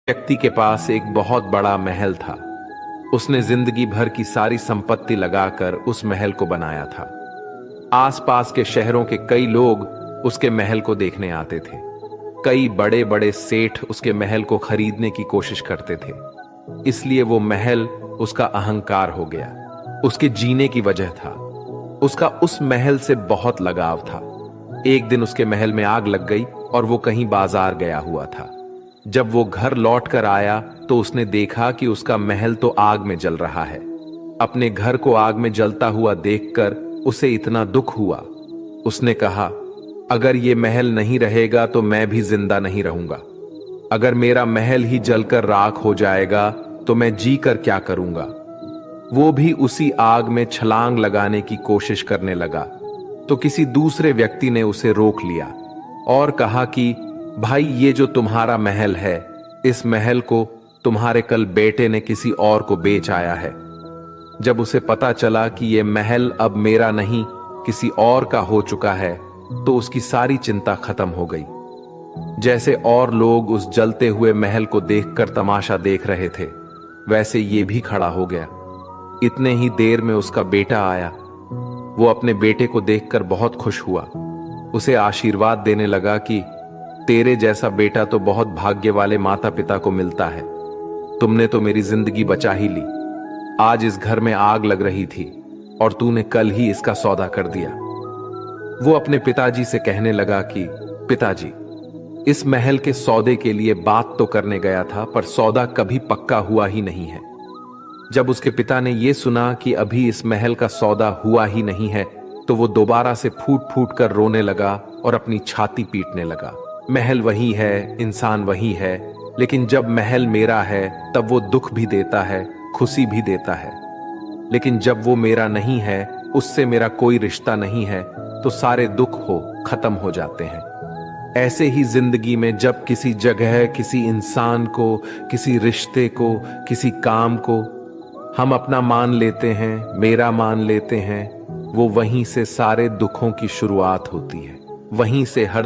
व्यक्ति के पास एक बहुत बड़ा महल था। उसने जिंदगी भर की सारी संपत्ति लगाकर उस महल को बनाया था। आसपास के शहरों के कई लोग उसके महल को देखने आते थे। कई बड़े बड़े सेठ उसके महल को खरीदने की कोशिश करते थे। इसलिए वो महल उसका अहंकार हो गया, उसके जीने की वजह था। उसका उस महल से बहुत लगाव था। एक दिन उसके महल में आग लग गई और वो कहीं बाजार गया हुआ था। जब वो घर लौट कर आया तो उसने देखा कि उसका महल तो आग में जल रहा है। अपने घर को आग में जलता हुआ देखकर उसे इतना दुख हुआ। उसने कहा, अगर ये महल नहीं रहेगा तो मैं भी जिंदा नहीं रहूंगा। अगर मेरा महल ही जलकर राख हो जाएगा तो मैं जी कर क्या करूंगा। वो भी उसी आग में छलांग लगाने की कोशिश करने लगा तो किसी दूसरे व्यक्ति ने उसे रोक लिया और कहा कि भाई, ये जो तुम्हारा महल है, इस महल को तुम्हारे कल बेटे ने किसी और को बेच आया है। जब उसे पता चला कि ये महल अब मेरा नहीं किसी और का हो चुका है तो उसकी सारी चिंता खत्म हो गई। जैसे और लोग उस जलते हुए महल को देखकर तमाशा देख रहे थे, वैसे ये भी खड़ा हो गया। इतने ही देर में उसका बेटा आया। वो अपने बेटे को देखकर बहुत खुश हुआ। उसे आशीर्वाद देने लगा कि तेरे जैसा बेटा तो बहुत भाग्य वाले माता पिता को मिलता है। तुमने तो मेरी जिंदगी बचा ही ली। आज इस घर में आग लग रही थी और तूने कल ही इसका सौदा कर दिया। वो अपने पिताजी से कहने लगा कि पिताजी, इस महल के सौदे के लिए बात तो करने गया था, पर सौदा कभी पक्का हुआ ही नहीं है। जब उसके पिता ने यह सुना कि अभी इस महल का सौदा हुआ ही नहीं है तो वो दोबारा से फूट फूट कर रोने लगा और अपनी छाती पीटने लगा। महल वही है, इंसान वही है, लेकिन जब महल मेरा है तब वो दुख भी देता है, खुशी भी देता है। लेकिन जब वो मेरा नहीं है, उससे मेरा कोई रिश्ता नहीं है, तो सारे दुख खत्म हो जाते हैं। ऐसे ही जिंदगी में जब किसी जगह, किसी इंसान को, किसी रिश्ते को, किसी काम को हम अपना मान लेते हैं, मेरा मान लेते हैं, वो वहीं से सारे दुखों की शुरुआत होती है। वहीं से हर